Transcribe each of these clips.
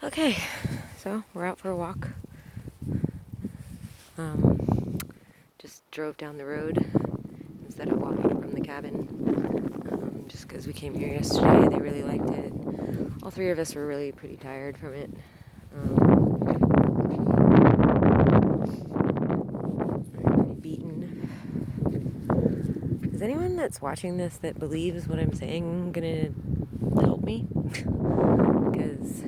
Okay, so we're out for a walk. Just drove down the road instead of walking from the cabin. Just because we came here yesterday, they really liked it. All three of us were really pretty tired from it. Pretty beaten. Is anyone that's watching this that believes what I'm saying gonna help me? Because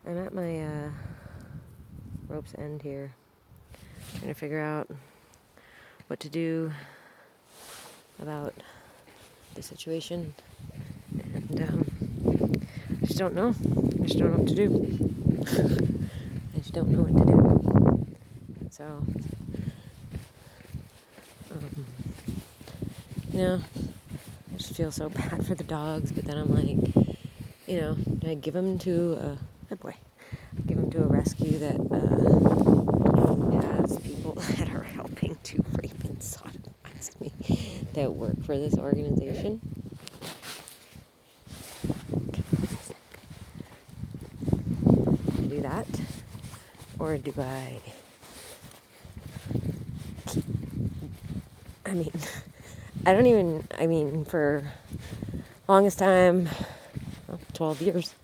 I'm at my rope's end here, trying to figure out what to do about the situation, and I just don't know. I just don't know what to do. I just don't know what to do. So, I just feel so bad for the dogs, but then I'm like, do I give them to give them to a rescue that has people that are helping to rape and sodomize me that work for this organization? Do that, or do I? For longest time, 12 years,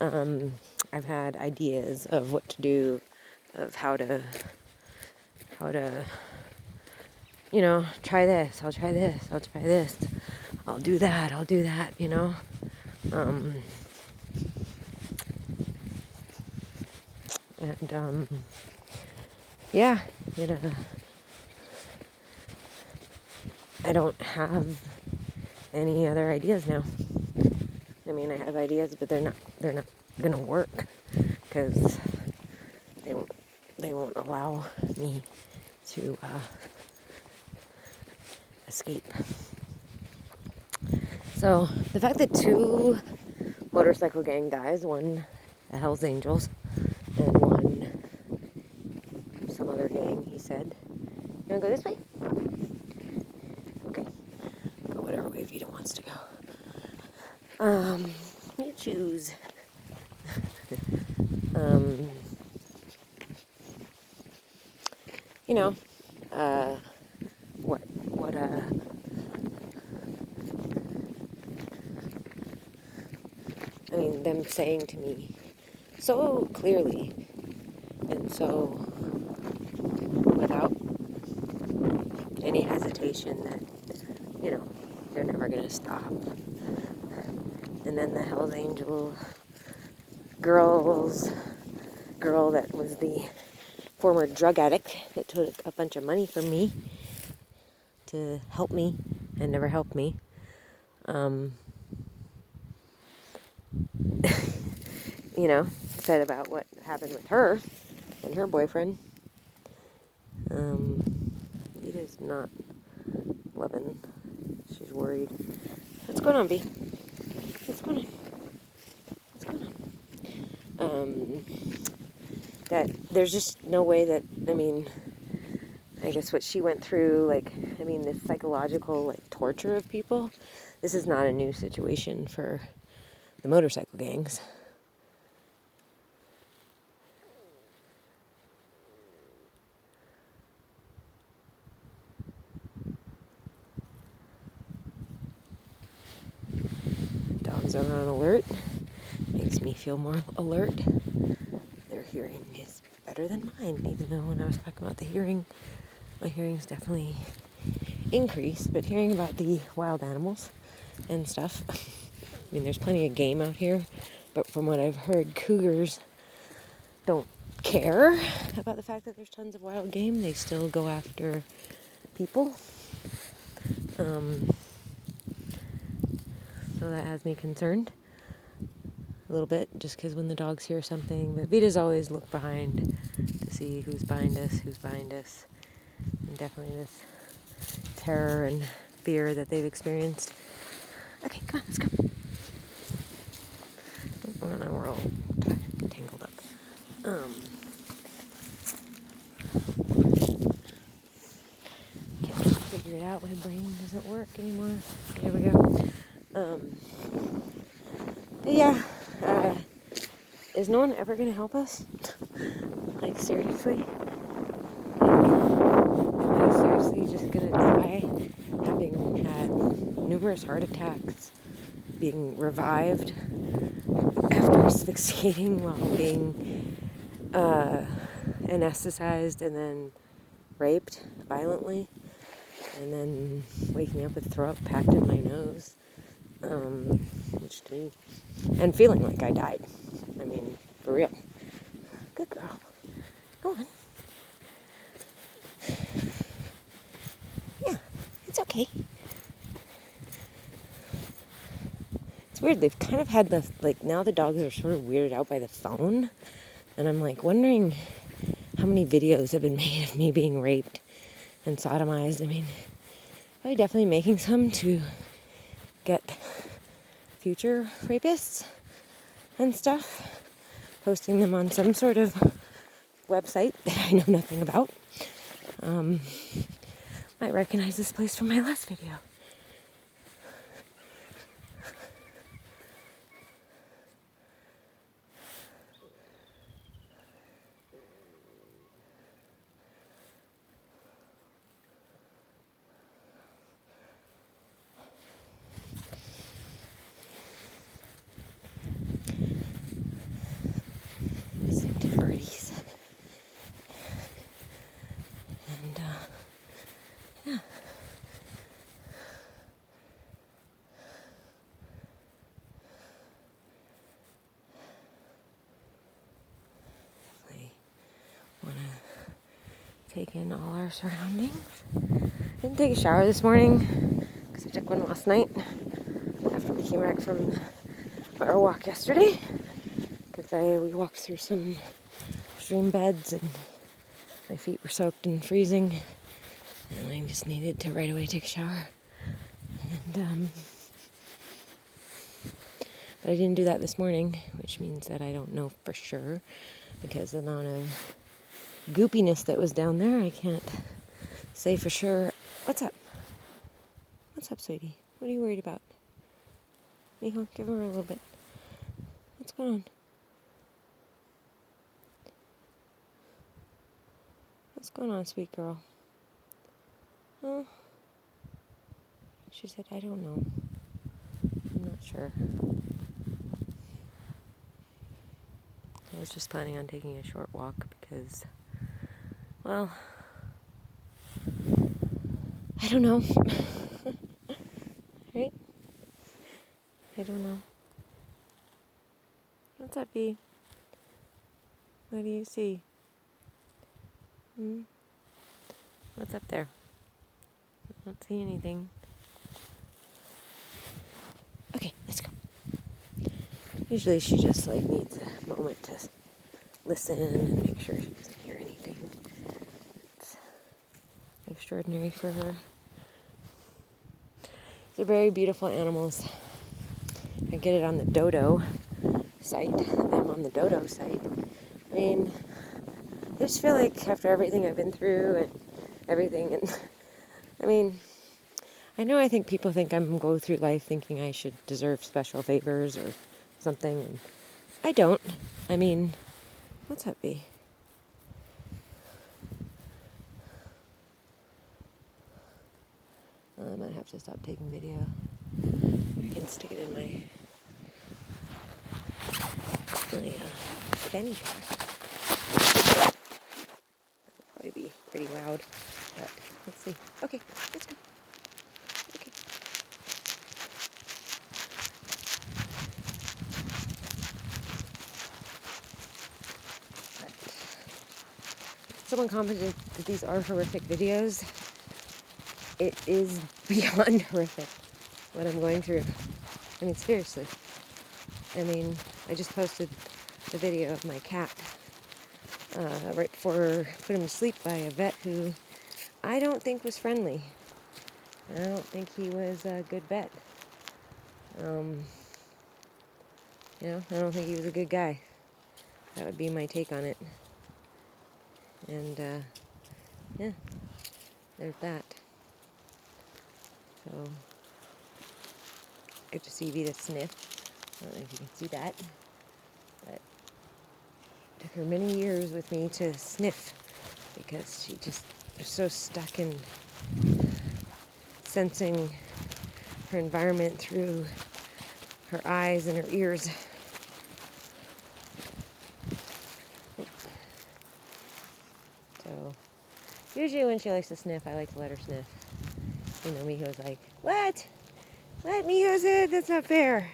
I've had ideas of what to do, of how to, try this, I'll try this, I'll try this, I'll do that, and, yeah, I don't have any other ideas now. I have ideas, but they're not gonna work, because they won't allow me to escape. So the fact that 2 motorcycle gang guys, one the Hells Angels and one some other gang, he said, "You wanna go this way?" Okay, go whatever way Vita wants to go. You choose. Them saying to me so clearly and so without any hesitation that, they're never gonna stop. And then the Hells Angel girl that was the former drug addict that took a bunch of money from me to help me and never helped me, said about what happened with her and her boyfriend. Vita's not loving. She's worried. What's going on, B? What's going on? That there's just no way that, I guess what she went through, this psychological, torture of people, this is not a new situation for the motorcycle gangs. Dogs are on alert. Makes me feel more alert. Their hearing is better than mine, even though when I was talking about the hearing, my hearing's definitely increased, but hearing about the wild animals and stuff, there's plenty of game out here, but from what I've heard, cougars don't care about the fact that there's tons of wild game. They still go after people. So that has me concerned a little bit, just because when the dogs hear something, but Vita's always look behind to see who's behind us, and definitely this terror and fear that they've experienced. Okay, come on, let's go. Oh, no, we're all tangled up. Can't figure it out. My brain doesn't work anymore. There we go. Yeah, is no one ever gonna help us? Like, seriously? Am I seriously just gonna die having had numerous heart attacks, being revived after asphyxiating while being anesthetized and then raped violently, and then waking up with throw up packed in my nose, which to me, and feeling like I died. I mean, for real. Good girl. Go on. Yeah, it's okay. It's weird. They've kind of had the, like, now the dogs are sort of weirded out by the phone. And I'm like wondering how many videos have been made of me being raped and sodomized. I mean, probably definitely making some to get future rapists and stuff, posting them on some sort of website that I know nothing about. Might recognize this place from my last video. Listen to birdies. And, yeah. Definitely want to take in all our surroundings. Didn't take a shower this morning because I took one last night after we came back from our walk yesterday. Because we walked through some stream beds and my feet were soaked and freezing, and I just needed to right away take a shower. And but I didn't do that this morning, which means that I don't know for sure, because the amount of goopiness that was down there, I can't say for sure. What's up? What's up, sweetie? What are you worried about? Mijo, give her a little bit. What's going on? What's going on, sweet girl? Huh? She said, I don't know. I'm not sure. I was just planning on taking a short walk because, well, I don't know. Right? I don't know. What's up, B? What do you see? What's up there? I don't see anything. Okay, let's go. Usually she just like needs a moment to listen and make sure she doesn't hear anything. It's extraordinary for her. They're very beautiful animals. I get it on the Dodo site. I'm on the Dodo site. I mean, I just feel like after everything I've been through and everything, and I mean, I think people think I'm going through life thinking I should deserve special favors or something, and I don't. I mean, what's up, B? I might have to stop taking video. I can stick it in my fanny pack. Probably be pretty loud, but let's see. Okay, let's go. Okay. Someone commented that these are horrific videos. It is beyond horrific what I'm going through. I mean, seriously. I mean, I just posted the video of my cat right before I put him to sleep by a vet who I don't think was friendly. I don't think he was a good vet. I don't think he was a good guy. That would be my take on it. And, yeah, there's that. So, good to see Vita sniff. don't know if you can see that, but it took her many years with me to sniff because she just was so stuck in sensing her environment through her eyes and her ears. So usually when she likes to sniff, I like to let her sniff. You know, Miho's like, what? What? Miho said that's not fair.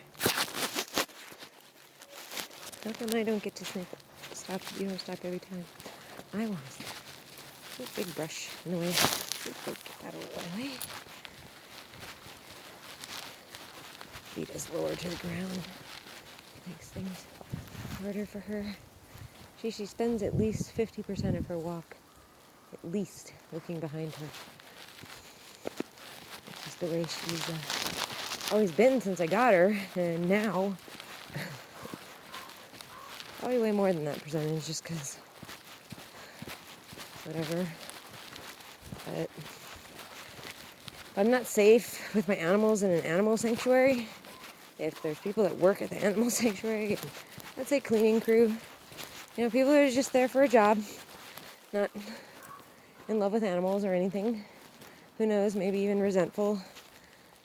How come I don't get to sniff? Stop, you don't stop every time. I want to stop. There's a big brush in the way. Get that out of the way. Feet is lower to the ground. Makes things harder for her. She spends at least 50% of her walk, at least, looking behind her. It's just the way she's always been since I got her, and now, probably way more than that percentage, just because, whatever. But if I'm not safe with my animals in an animal sanctuary, if there's people that work at the animal sanctuary, let's say cleaning crew, you know, people that are just there for a job, not in love with animals or anything, who knows, maybe even resentful,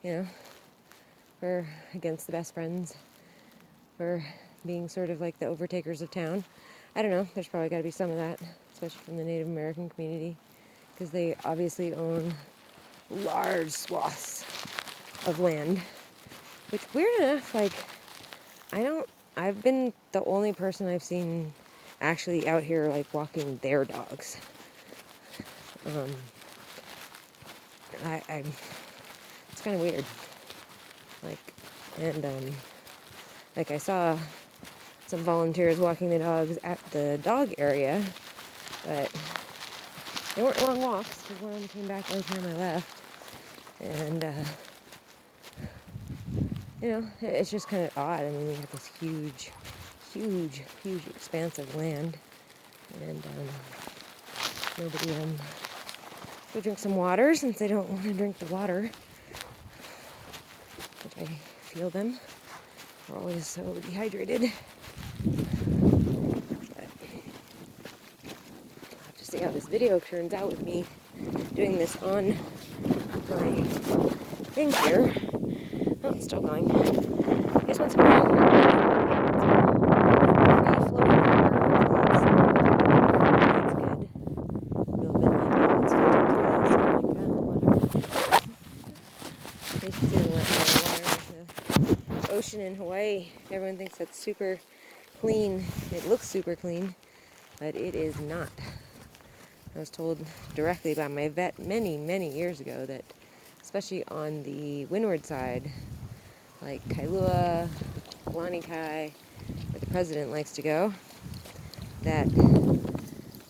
you know, for against the best friends, for being sort of like the overtakers of town. I don't know, there's probably got to be some of that, especially from the Native American community, because they obviously own large swaths of land, which, weird enough, like, I've been the only person I've seen actually out here, like, walking their dogs. It's kind of weird. Like, and, like, I saw some volunteers walking the dogs at the dog area, but they weren't long walks, because one of them came back by the time I left, and, you know, it's just kind of odd. I mean, we have this huge expanse of land, and nobody go drink some water since they don't want to drink the water, which I feel them. We're always so dehydrated. But I'll have to see how this video turns out with me doing this on my thing here. Oh, it's still going. This one's going. Ocean in Hawaii. Everyone thinks that's super clean. It looks super clean, but it is not. I was told directly by my vet many years ago that, especially on the windward side, like Kailua, Lanikai, where the president likes to go, that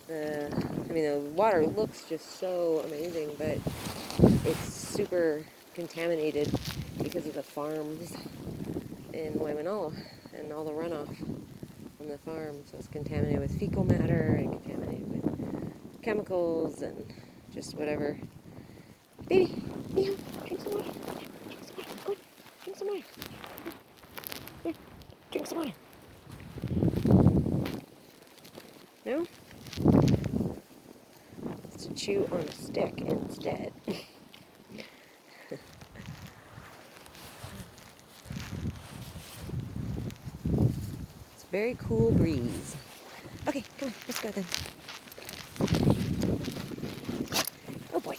the water looks just so amazing, but it's super contaminated because of the farms in Waimanalo and all the runoff from the farm. So it's contaminated with fecal matter and contaminated with chemicals and just whatever. Baby, Mio, drink some water. Drink some water. Here, drink some water. No? It's to chew on a stick instead. Very cool breeze. Okay, come on, let's go then. Oh boy.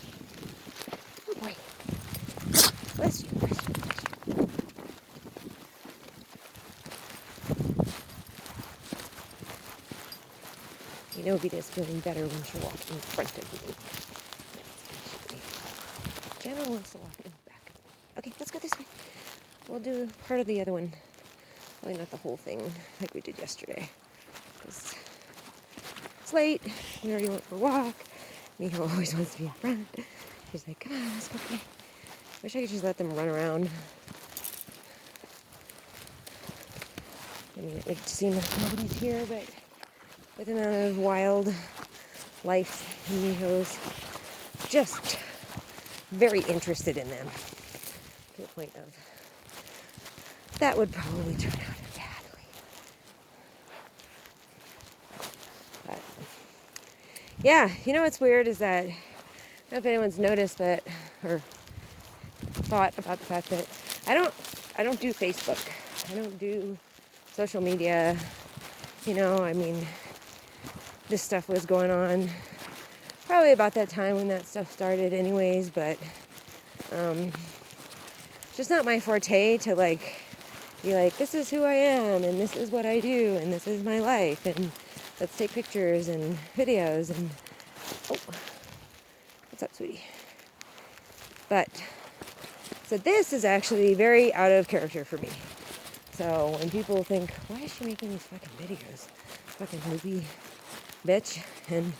Oh boy. Bless you, bless you, bless you. You know Vita's feeling better when she walks in front of me. Jenna wants to walk in the back. Okay, let's go this way. We'll do part of the other one. Probably not the whole thing like we did yesterday. Because it's late. We already went for a walk. Miho always wants to be in front. She's like, come on, let's go play. Wish I could just let them run around. I mean, it would seem like nobody's here, but with the amount of wild life in Miho's, just very interested in them. To the point of that would probably turn out badly. But yeah, you know what's weird is that, I don't know if anyone's noticed, but, or thought about the fact that I don't do Facebook. I don't do social media. You know, I mean, this stuff was going on probably about that time when that stuff started anyways, but just not my forte to like be like, this is who I am and this is what I do and this is my life and let's take pictures and videos and oh, what's up, sweetie? But so this is actually very out of character for me. So when people think, why is she making these fucking videos? Fucking loopy bitch. And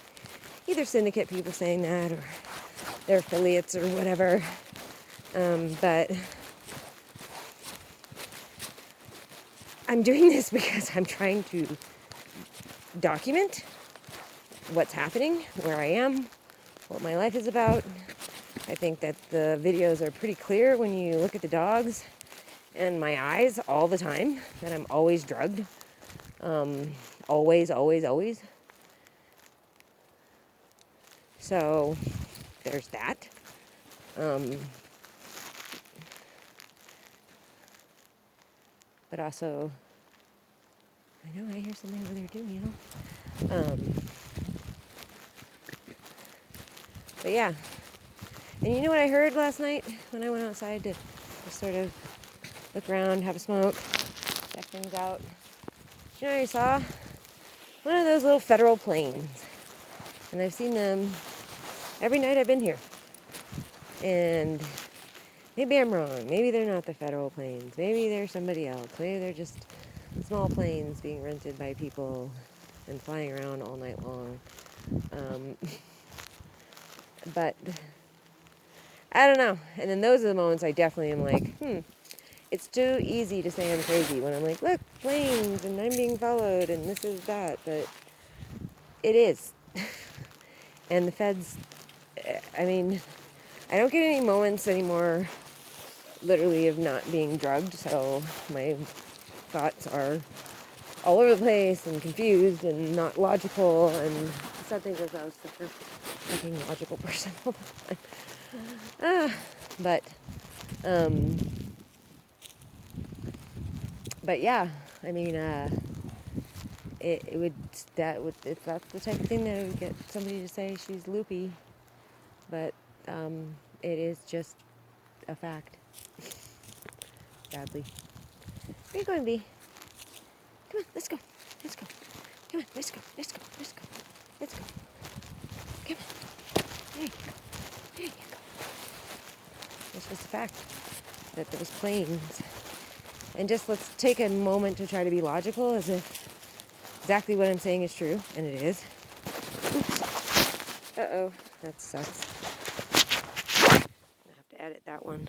either syndicate people saying that or their affiliates or whatever. But I'm doing this because I'm trying to document what's happening, where I am, what my life is about. I think that the videos are pretty clear when you look at the dogs and my eyes all the time, that I'm always drugged. Always, always, always. So there's that. But also, I know I hear something over there too, you know? But yeah. And you know what I heard last night when I went outside to just sort of look around, have a smoke, check things out? You know what I saw? One of those little federal planes. And I've seen them every night I've been here. And maybe I'm wrong. Maybe they're not the federal planes. Maybe they're somebody else. Maybe they're just small planes being rented by people and flying around all night long. But I don't know. And then those are the moments I definitely am like, it's too easy to say I'm crazy when I'm like, look, planes, and I'm being followed, and this is that. But it is. And the feds, I mean, I don't get any moments anymore, literally, of not being drugged. So my thoughts are all over the place and confused and not logical. And sad thing is I was such a fucking logical person all the time. But yeah, I mean, if that's the type of thing that would get somebody to say she's loopy, but it is just a fact. Sadly. Where are you going, Bee? Come on, let's go. Let's go. Come on, let's go. Let's go. Let's go. Let's go. Come on. There you go. There you go. It's just a fact that those planes. And just let's take a moment to try to be logical as if exactly what I'm saying is true, and it is. Oops. Uh-oh, that sucks. I have to edit that one.